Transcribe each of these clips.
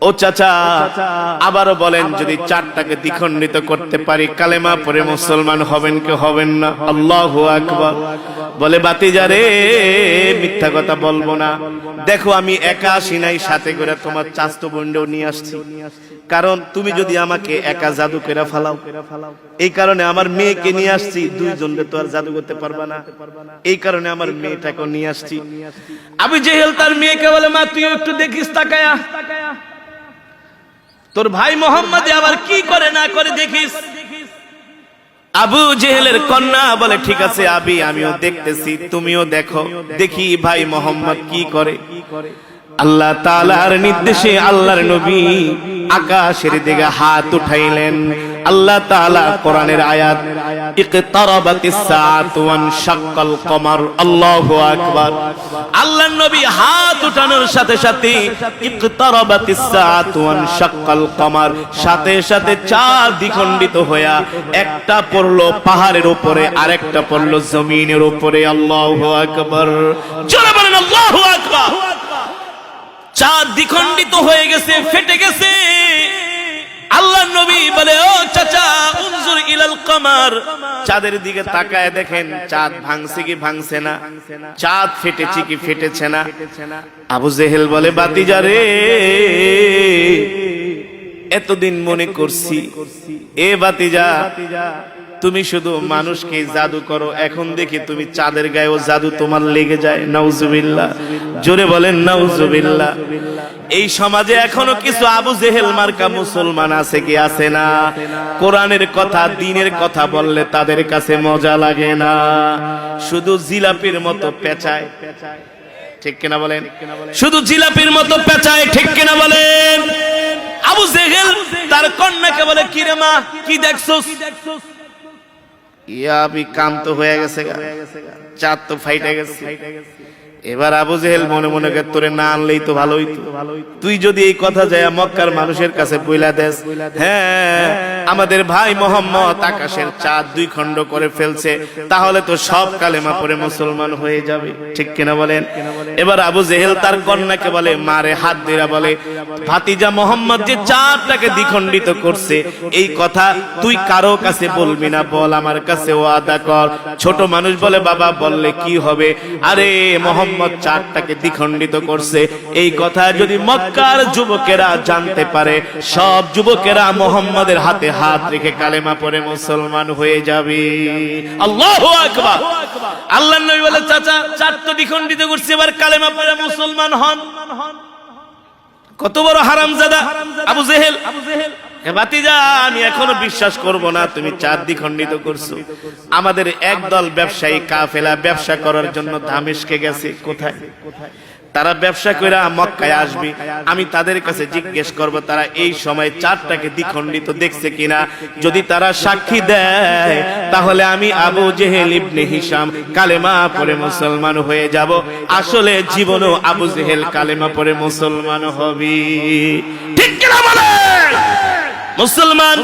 ও চাচা আবারও বলেন, যদি চারটাকে দ্বিখণ্ডিত করতে পারি কালেমা পড়ে মুসলমান হবেন কি হবেন না? আল্লাহু আকবার। বলে বাতিজা রে, মিথ্যা কথা বলবো না। দেখো আমি একা আসি নাই, সাথে করে তোমার চাচতো বোনও নিয়ে আসছি। কারণ তুমি যদি আমাকে একা জাদু করে ফেলাও, এই কারণে আমার মেয়েকে নিয়ে আসছি। দুইজনকে তো আর জাদু করতে পারবা না, এই কারণে আমার মেয়েটাকে নিয়ে আসছি। আবু জেহেল তার মেয়েকে বলে, মা তুই একটু দেখিস তাকায়া, তোর ভাই মোহাম্মদ আবার কি করে না করে দেখিস। আবু জেহেলের কন্যা বলে, ঠিক আছে আবি, আমিও দেখতেছি, তুমিও দেখো, দেখি ভাই মোহাম্মদ কি করে। আল্লাহ তাআলার নির্দেশে আল্লাহর নবী আকাশের দিকে হাত উঠাইলেন। আল্লাহ তাআলা কোরআনের আয়াত, ইকতারাবাতিস সাআতু ওয়ানশাক্কাল কমার। আল্লাহু আকবার। আল্লাহর নবী হাত উঠানোর সাথে সাথে ইকতারাবাতিস সাআতু ওয়ানশাক্কাল কমার, সাথে সাথে চাঁদ দ্বিখণ্ডিত হইয়া একটা পড়লো পাহাড়ের উপরে, আরেকটা পড়লো জমিনের উপরে। আল্লাহু আকবার। জোরে বলেন আল্লাহু আকবার। চাঁদ দ্বিখণ্ডিত হয়ে গেছে, ফেটে গেছে। আল্লাহর নবী বলে, ও চাচা উনজুর ইলাল কমার, চাঁদের দিকে তাকায় দেখেন চাঁদ ভাঙছে কি ভাঙছে না, চাঁদ ফেটেছে কি ফেটেছে না। আবু জেহেল বলে, বাতিজা রে, এতদিন মনে করছি এ বাতিজা তুমি শুধু মানুষকে জাদু করো, এখন দেখি তুমি চাঁদের গায়েও জাদু তোমার লেগে যায়। নাউজুবিল্লাহ। জোরে বলেন নাউজুবিল্লাহ। এই সমাজে এখনো কিছু আবু জেহেল মার্কা মুসলমান আছে কি আছে না? কোরআনের কথা দ্বীনের কথা বললে তাদের কাছে মজা লাগে না, শুধু জিলাপির মতো পেঁচায়। ঠিক কিনা বলেন? শুধু জিলাপির মতো পেঁচায়। ঠিক কিনা বলেন? আবু জেহেল তার কন্যাকে বলে, কি রে মা, কি দেখছস? ইয়া আমি কাম তো হয়ে গেছে, চাঁদ তো ফাইটে গেছে। এবার আবু জেহেল মনে মনে করে, তোরে না আনলেই তো ভালো হইতো, তুই যদি এই কথা যায় মক্কার মানুষের কাছে বইলা দেস, হ্যাঁ আমাদের ভাই মোহাম্মদ আকাশের চাঁদ দুই খণ্ড করে ফেলছে, তাহলে তো সব কালেমা পড়ে মুসলমান হয়ে যাবে। ঠিক কিনা বলেন? এবার আবু জেহেল তার কন্যাকে বলে, মারে হাত দিয়া বলে, ভাতিজা মোহাম্মদ যে চাঁদটাকে দ্বিখণ্ডিত করছে এই কথা তুই কারো কাছে বলবি না, বল আমার কাছে ওয়াদা কর। ছোট মানুষ বলে, বাবা বললে কি হবে? আরে মোহাম্মদ চাঁদটাকে দ্বিখণ্ডিত করছে, এই কথা যদি মক্কার যুবকেরা জানতে পারে, সব যুবকেরা মোহাম্মদের হাতে হাত রেখে কালেমা পড়ে মুসলমান হয়ে যাবে। আল্লাহু আকবার। আল্লাহর নবী বলে, চাচা চাঁদ তো দ্বিখণ্ডিত করছে, এবার কালেমা পড়ে মুসলমান হন। কত বড় হারামজাদা আবু জেহেল। ভাতিজা আমি এখনো বিশ্বাস করব না তুমি চাঁদ দ্বিখণ্ডিত করছো। আমাদের একদল ব্যবসায়ী কাফেলা ব্যবসা করার জন্য দামেস্কে গেছে। কোথায়? তারা ব্যবসা কইরা মক্কায় আসবে, আমি তাদের কাছে জিজ্ঞেস করব তারা এই সময় চাঁদটাকে দ্বিখণ্ডিত দেখছে কিনা। যদি তারা সাক্ষী দেয় তাহলে আমি আবু জেহেল ইবনে হিশাম কালেমা পড়ে মুসলমান হয়ে যাব। আসলে জীবনেও আবু জেহেল কালেমা পড়ে মুসলমান হবে। ঠিক কিনা বলেন? মুসলমান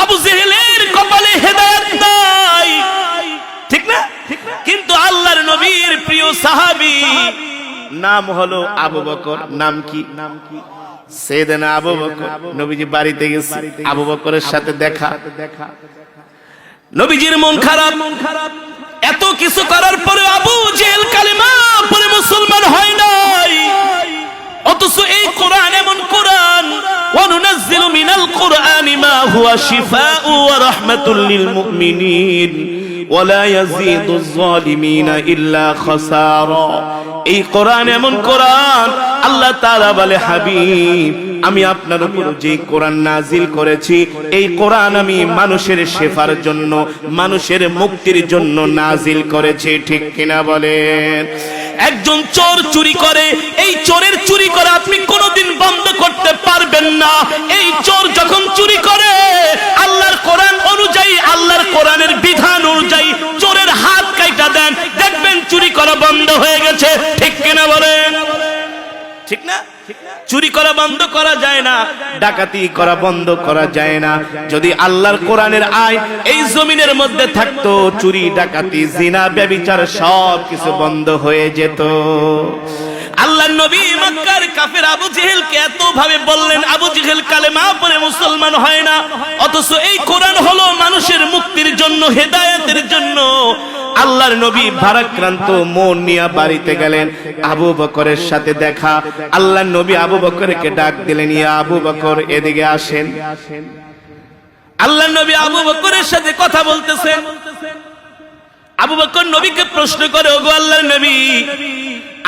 আবু জেহেলের কপালে হেদায়েত নাই, ঠিক না? কিন্তু আল্লাহর নবীর প্রিয় সাহাবী নাম হলো আবু বকর। নাম কি? সাইয়েদনা আবু বকর। নবীজি বাড়িতে গেছে, আবু বকরের সাথে দেখা। নবীজির মন খারাপ। এত কিছু করার পরে আবু জেহেল কালেমা পড়ে মুসলমান হয় নাই। অথচ এই কোরআন এমন কোরআন, ওয়ানুনাজ্জিলু মিনাল কুরআনি মা হুয়া শিফাউ ওয়া রাহমাতুল লিল মুমিনিন ওয়ালা ইয়াজিদুজ যালিমিনা ইল্লা খাসারা। এই কোরআন এমন কোরআন, আল্লাহ তাআলা বলে, হাবিব আমি আপনার উপর যে কোরআন নাজিল করেছি এই কোরআন আমি মানুষের শেফার জন্য, মানুষের মুক্তির জন্য নাজিল করেছি। ঠিক কিনা বলেন? একজন চোর চুরি করে, এই চোরের চুরি করা আপনি কোনোদিন বন্ধ করতে পারবেন না। এই চোর যখন চুরি করে আল্লাহর কোরআন অনুযায়ী, আল্লাহর কোরআনের বিধান অনুযায়ী চোরের হাত কাইটা দেন, দেখবেন চুরি করা বন্ধ হয়ে গেছে। ঠিক কিনা বলেন? ঠিক না? চুরি করা বন্ধ করা যায় না, ডাকাতি করা বন্ধ করা যায় না। যদি আল্লাহর কোরআনের আইন এই জমিনের মধ্যে থাকতো, চুরি ডাকাতি জিনা ব্যভিচার সব কিছু বন্ধ হয়ে যেত। আল্লাহর নবী মক্কার কাফের আবু জেহেলকে এত ভাবে বললেন, আবু জেহেল কালেমা পড়ে মুসলমান হয় না, অথচ এই কোরআন হলো মানুষের মুক্তির জন্য, হেদায়েতের জন্য। আল্লাহর নবী ভারাক্রান্ত মন নিয়ে বাড়িতে গেলেন। আবু বকরের সাথে দেখা। আল্লাহর নবী আবু বকরকে ডাক দিলেন, ইয়া আবু বকর, এদিকে আসেন। আল্লাহর নবী আবু বকরের সাথে কথা বলতেছেন। আবু বকর নবীকে প্রশ্ন করে, ওগো আল্লাহর নবী,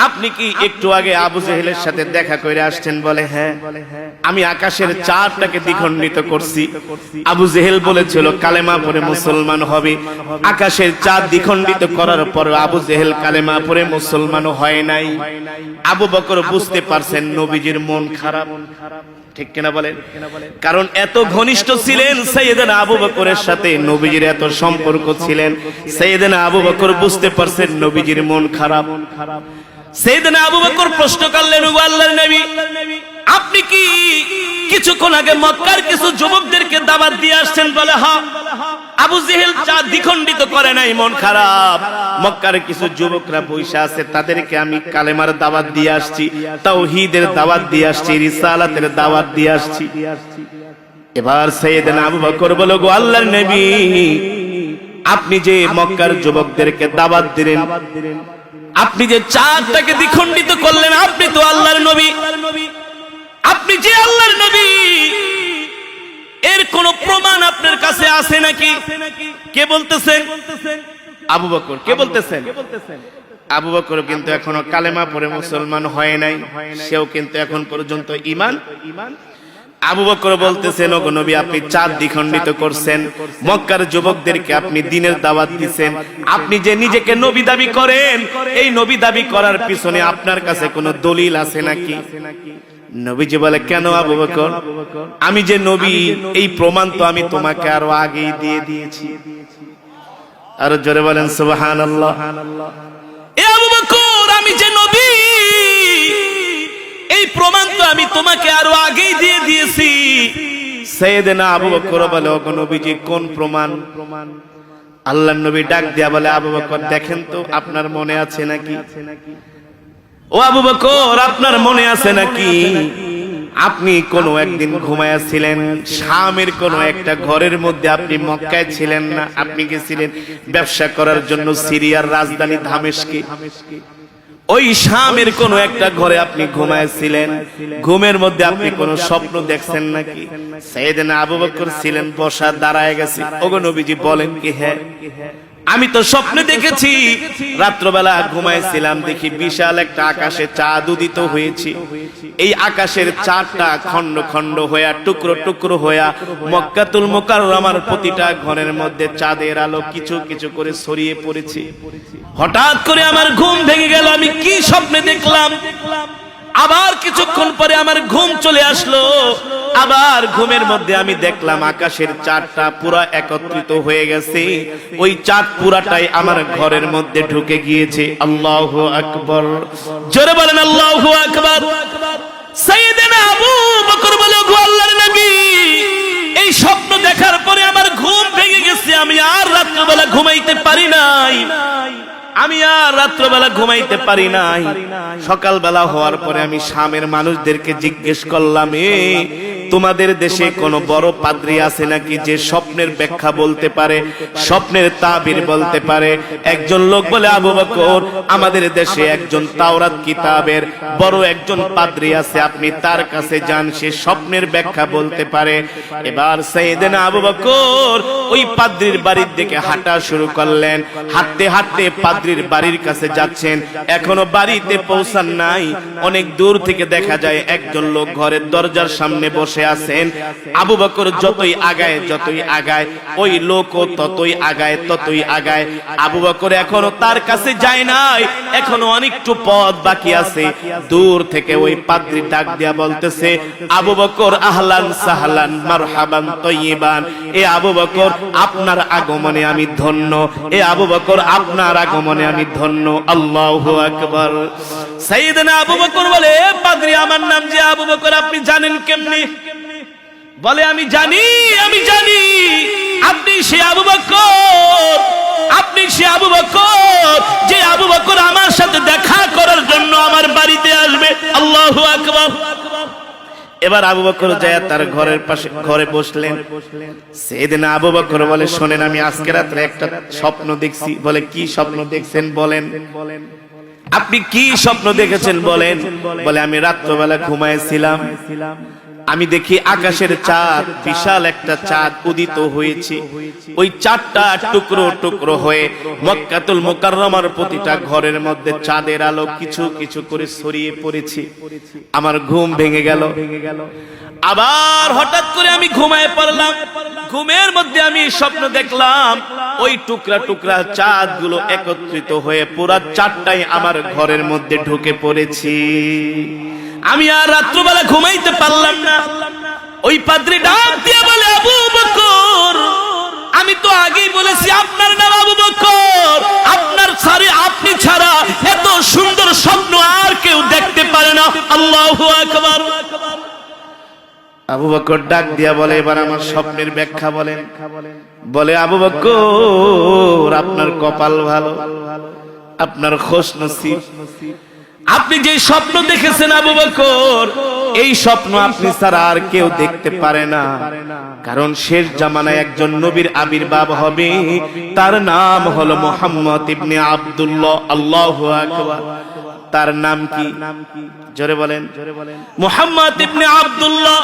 আপনি কি একটু আগে আবু জেহেলের সাথে দেখা করে আসছেন? বলে, হ্যাঁ, আমি আকাশের চাঁদটাকে দ্বিখণ্ডিত করছি। আবু জেহেল বলেছিল কালেমা পড়ে মুসলমান হবে। আকাশের চাঁদ দ্বিখণ্ডিত করার পর আবু জেহেল কালেমা পড়ে মুসলমান হয় নাই। আবু বকর বুঝতে পারছেন নবীজির মন খারাপ, ঠিক কিনা বলেন? কারণ এত ঘনিষ্ঠ ছিলেন সাইয়েদনা আবু বকরের সাথে, নবীজির এত সম্পর্ক ছিলেন। সাইয়েদনা আবু বকর বুঝতে পারছেন নবীজির মন খারাপ। সাইয়েদনা আবু বকর প্রশ্ন করলেন, ও আল্লাহর নবী, আপনি কি কিছুক্ষণ আগে মক্কার কিছু যুবকদেরকে দাওয়াত দিয়ে আসছেন? বলে, হ্যাঁ। আবু জেহেল চাঁদ দ্বিখণ্ডিত করে নাই, মন খারাপ। মক্কার কিছু যুবকরা বৈশা আছে, তাদেরকে আমি কালেমার দাওয়াত দিয়ে আসছি, তাওহীদের দাওয়াত দিয়ে আসছি, রিসালাতের দাওয়াত দিয়ে আসছি। এবার সাইয়েদনা আবু বকর বলে, গো আল্লাহর নবী, আপনি যে মক্কার যুবকদেরকে দাওয়াত দিলেন, আপনি যে চাঁদটাকে দ্বিখণ্ডিত করলেন, আপনি তো আল্লাহর নবী, আপনি যে আল্লাহর নবী, এর কোন প্রমাণ আপনার কাছে আছে নাকি? কে বলতেছেন? আবু বকর। কে বলতেছেন? আবু বকর কিন্তু এখনো কালেমা পড়ে মুসলমান হয় নাই, সেও কিন্তু এখন পর্যন্ত ঈমান। আবু বকর বলতেছেন, ওগো নবী, আপনি চাঁদ দ্বিখণ্ডিত করছেন, মক্কার যুবকদেরকে আপনি দ্বীনের দাওয়াত দিবেন, আপনি যে নিজেকে নবী দাবি করেন, এই নবী দাবি করার পিছনে আপনার কাছে কোনো দলিল আছে নাকি? নবীজি বলে, কেন আবু বকর, আমি যে নবী এই প্রমাণ তো আমি তোমাকে আরো আগেই দিয়ে দিয়েছি। আর জোরে বলেন সুবহানাল্লাহ। এ আবু বকর, আমি যে নবী এই প্রমাণ তো আমি তোমাকে আরো আগেই দিয়ে দিয়েছি। সাইয়েদনা আবু বকর বলে, ওগো নবীজি, কোন প্রমাণ? আল্লাহর নবী ডাক দিয়া বলে, আবু বকর, দেখেন তো আপনার মনে আছে নাকি? ও আবু বকর, আপনার মনে আছে নাকি আপনি কোনো একদিন ঘুমায়াছিলেন শামের কোনো একটা ঘরের মধ্যে? আপনি মক্কায় ছিলেন না, আপনি গেছিলেন ব্যবসা করার জন্য সিরিয়ার রাজধানী দামেস্কে। ওই শামের কোন একটা ঘরে আপনি ঘুমাইছিলেন, ঘুমের মধ্যে আপনি কোন স্বপ্ন দেখছেন নাকি? সাইয়েদনা আবু বকর ছিলেন বসা, দাঁড়ায় গেছে। ওগো নবীজি, বলেন কি? হ্যাঁ, আমি তো স্বপ্নে দেখেছি, রাত্রবেলা ঘুমাইছিলাম, দেখি বিশাল একটা আকাশে চাঁদ উদিত হয়েছে। এই আকাশের চাঁদটা খন্ড খন্ড হইয়া, টুকরো টুকরো হইয়া মক্কাতুল মুকাররমার প্রতিটা ঘরের মধ্যে চাঁদের আলো কিছু কিছু করে ছড়িয়ে পড়েছে। হঠাৎ করে আমার ঘুম ভেঙে গেল, আমি কি স্বপ্নে দেখলাম? আবার কিছুক্ষণ পরে আমার ঘুম চলে আসলো, আবার ঘুমের মধ্যে আমি দেখলাম আকাশের চাঁদটা পুরো একত্রিত হয়ে গেছে, ওই চাঁদ পুরাটাই আমার ঘরের মধ্যে ঢুকে গিয়েছে। আল্লাহু আকবার, জোরে বলেন আল্লাহু আকবার। সাইয়েদনা আবু বকর বলে, গো আল্লাহর নবী, এই স্বপ্ন দেখার পরে আমার ঘুম ভেঙে গেছে, আমি আর রাত্রিবেলা ঘুমাইতে পারি নাই, আমি আর রাত্রবেলা ঘুমাইতে পারি নাই। সকালবেলা হওয়ার পরে আমি শামের মানুষদেরকে জিজ্ঞেস করলাম, তোমাদের দেশে কোন বড় পাদ্রী আছে নাকি যে স্বপ্নের ব্যাখ্যা বলতে পারে, স্বপ্নের তাবির বলতে পারে? একজন লোক বলে, আবু বকর, আমাদের দেশে একজন তাওরাত কিতাবের বড় একজন পাদ্রী আছে, আপনি তার কাছে যান, সে স্বপ্নের ব্যাখ্যা বলতে পারে। এবার সাইয়েদনা আবু বকর ওই পাদ্রীর বাড়ির দিকে হাঁটা শুরু করলেন। হাঁটতে হাঁটতে পাদ্রীর বাড়ির কাছে যাচ্ছেন, এখনো বাড়িতে পৌঁছান নাই। অনেক দূর থেকে দেখা যায় একজন লোক ঘরের দরজার সামনে বসে আছেন। আবু বকর যতই আগায় ওই লোকও ততই আগায়। আবু বকর এখনো তার কাছে যায় নাই, এখনো অনেকটু পথ বাকি আছে। দূর থেকে ওই পাদ্রী ডাক দিয়া বলতেছে, আবু বকর, আহলান সাহলান মারহাবান তয়্যিবান। এ আবু বকর, আপনার আগমনে আমি ধন্য, এ আবু বকর, আপনার আগমনে আমি ধন্য। আল্লাহু আকবার। সাইয়েদনা আবু বকর বলে, পাদ্রী, আমার নাম যে আবু বকর, আপনি জানেন কেমনে? বলে, আমি জানি আপনি সে আবু বকর আপনি সে আবু বকর, যে আবু বকর আমার সাথে দেখা করার জন্য আমার বাড়িতে আসবে। আল্লাহু আকবার। এবার আবু বকর যায় তার ঘরের পাশে ঘরে বসলেন। সাইয়েদনা আবু বকর বলে, শোনেন, আমি আজকে রাতে একটা স্বপ্ন দেখছি। বলে, কি স্বপ্ন দেখছেন বলেন? আপনি কি স্বপ্ন দেখেছেন বলেন? বলে, আমি রাত্রবেলা ঘুমাইছিলাম, আমি দেখি আকাশের চাঁদ, বিশাল একটা চাঁদ উদিত হয়েছে। ওই চাঁদটা টুকরো টুকরো হয়ে মক্কাতুল মুকাররমার প্রতিটা ঘরের মধ্যে চাঁদের আলো কিছু কিছু করে ছড়িয়ে পড়েছে। আমার ঘুম ভেঙে গেল। আবার হঠাৎ করে আমি ঘুমায় পড়লাম। ঘুমের মধ্যে আমি স্বপ্ন দেখলাম ওই টুকরা টুকরা চাঁদ গুলো একত্রিত হয়ে পুরা চাঁদটাই আমার ঘরের মধ্যে ঢুকে পড়েছি। আমি আর রাত্রবেলা ঘুমাইতে পারলাম না। ওই পাদ্রী ডাক দিয়ে বলে, আবু বকর, আমি তো আগেই বলেছি আপনার নাম আবু বকর, আপনি ছাড়া এত সুন্দর স্বপ্ন আর কেউ দেখতে পারে না। আল্লাহু আকবার। আবু বকর ডাক দিয়া বলে, এবার আমার স্বপ্নের ব্যাখ্যা বলেন। বলে, আবু বকর, আপনার কপাল ভালো, আপনার খুশনসিব। আপনি যে স্বপ্ন দেখেছেন আবু বকর, এই স্বপ্ন আপনি ছাড়া আর কেউ দেখতে পারে না। কারণ শেষ জামানায় একজন নবীর আবির্ভাব হবে, তার নাম হলো মুহাম্মদ ইবনে আব্দুল্লাহ। আল্লাহু আকবার। তার নাম কি? জোরে বলেন। মুহাম্মদ ইবনে আব্দুল্লাহ।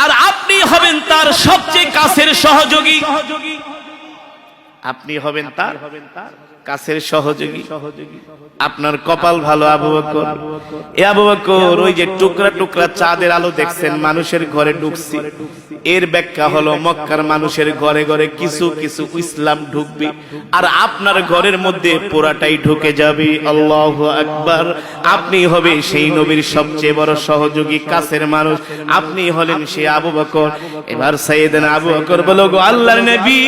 আর আপনি হবেন তার সবচেয়ে কাছের সহযোগী। আপনি হবেন তার কাছের সহযোগী। আপনার কপাল ভালো আবু বকর। এ আবু বকর, ওই যে টুকরা টুকরা চাঁদের আলো দেখছেন মানুষের ঘরে ঢুকছে, এর ব্যাখ্যা হলো মক্কার মানুষের ঘরে ঘরে কিছু কিছু ইসলাম ঢুকবে, আর আপনার ঘরের মধ্যে পুরাটাই ঢুকে যাবে। আল্লাহু আকবার। আপনি হবে সেই নবীর সবচেয়ে বড় সহযোগী, কাছের মানুষ। আপনি হলেন সেই আবু বকর। এবার সাইয়েদনা আবু বকর বলো, গো আল্লাহর নবী,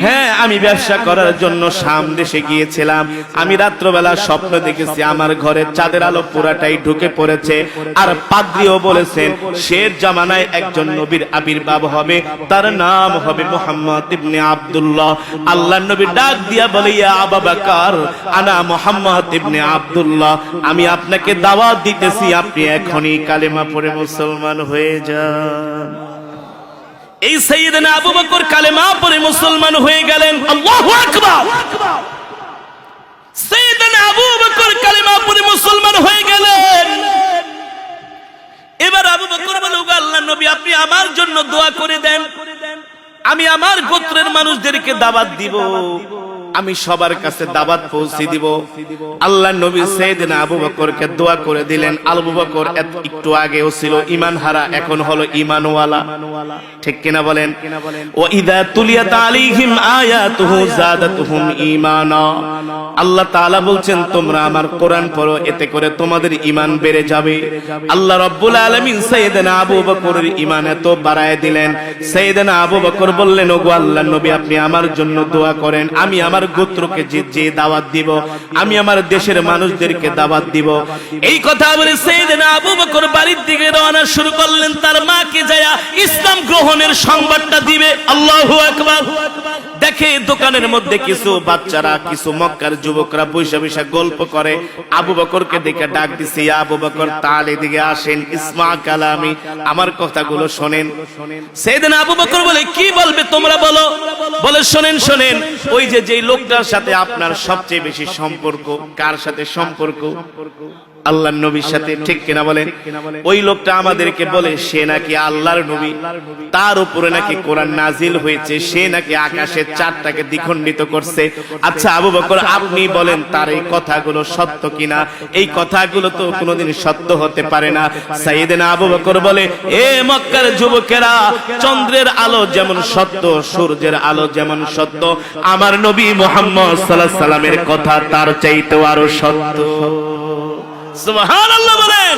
হ্যাঁ, আমি ব্যবসা করার জন্য শাম দেশে গিয়েছিলাম। আমি রাত্রবেলা স্বপ্ন দেখেছি আমার ঘরে চাঁদের আলো পুরাটাই ঢুকে পড়েছে। আর পাদ্রীও বলেছেন শেষ জামানায় একজন নবীর আবির্ভাব হবে, তার নাম হবে মুহাম্মদ ইবনে আব্দুল্লাহ। আল্লাহর নবী ডাক দিয়া বলে, ইয়া আবু বকর, আনা মুহাম্মদ ইবনে আব্দুল্লাহ, আমি আপনাকে দাওয়াত দিতেছি, আপনি এখনই কালেমা পড়ে মুসলমান হয়ে যান। এই সাইয়েদনা আবু বকর কালেমা পড়ে মুসলমান হয়ে গেলেন। আল্লাহু আকবার। সাইয়েদনা আবু বকর কালেমা পড়ে মুসলমান হয়ে গেলেন। এবার আবু বকর বলে, ওগো আল্লাহর নবী, আপনি আমার জন্য দোয়া করে দেন, আমি আমার গোত্রের মানুষদেরকে দাওয়াত দিব, আমি সবার কাছে দাওয়াত পৌঁছে দিব। আল্লাহর নবী সাইয়েদনা আবু বকরকে দোয়া করে দিলেন। আবু বকর একটু আগেও ছিল ঈমান হারা, এখন হলো ঈমানওয়ালা। ঠিক কিনা বলেন? ওয়া ইযা তুলিয়াত আলাইহিম আয়াতুহু যাদাতুহুম ঈমানা। আল্লাহ তাআলা বলছেন, তোমরা আমার কোরআন পড়ো, এতে করে তোমাদের ঈমান বেড়ে যাবে। আল্লাহ রাব্বুল আলামিন সাইয়েদনা আবু বকরের ঈমান এত বাড়ায় দিলেন। সাইয়েদনা আবু বকর বললেন, ওগো আল্লাহর নবী, আপনি আমার জন্য দোয়া করেন, আমি আমার গোত্রকে যে দাওয়াত দিব, আমি আমার দেশের মানুষদেরকে দাওয়াত দিব। এই কথা বলে সাইয়েদনা আবু বকর বাড়ির দিকে রওনা শুরু করলেন, তার মাকে যায়া ইসলাম গ্রহণের সংবাদটা দিবে। আল্লাহু আকবার। দেখে দোকানের মধ্যে কিছু বাচ্চারা, কিছু মক্কার যুবকরা বৈশা বৈশা গল্প করে। আবু বকরকে দেখে ডাক দিছে, ইয়া আবু বকর, তাল এদিকে আসেন, ইসমা কালামি, আমার কথাগুলো শোনেন। সাইয়েদনা আবু বকর বলে, কি বলবে তোমরা বলো? বলে, শোনেন শোনেন, ওই যে লোকটার সাথে আপনার সবচেয়ে বেশি সম্পর্ক, কার সাথে সম্পর্ক? আল্লাহর নবীর সাথে। ঠিক কিনা বলেন? ওই লোকটা আমাদেরকে বলে সে নাকি আল্লাহর নবী, তার উপরে নাকি কোরআন নাজিল হয়েছে, সে নাকি আকাশের চাঁদটাকে দ্বিখণ্ডিত করছে। আচ্ছা আবু বকর, আপনি বলেন তার এই কথাগুলো সত্য কিনা? এই কথাগুলো তো কোনোদিন সত্য হতে পারে না। সাইয়েদনা আবু বকর বলে, এ মক্কার যুবকেরা, চন্দ্রের আলো যেমন সত্য, সূর্যের আলো যেমন সত্য, আমার নবী মুহাম্মদ সাল্লাল্লাহু আলাইহি সাল্লামের কথা তার চাইতেও আরো সত্য। সুবহানাল্লাহ বলেন।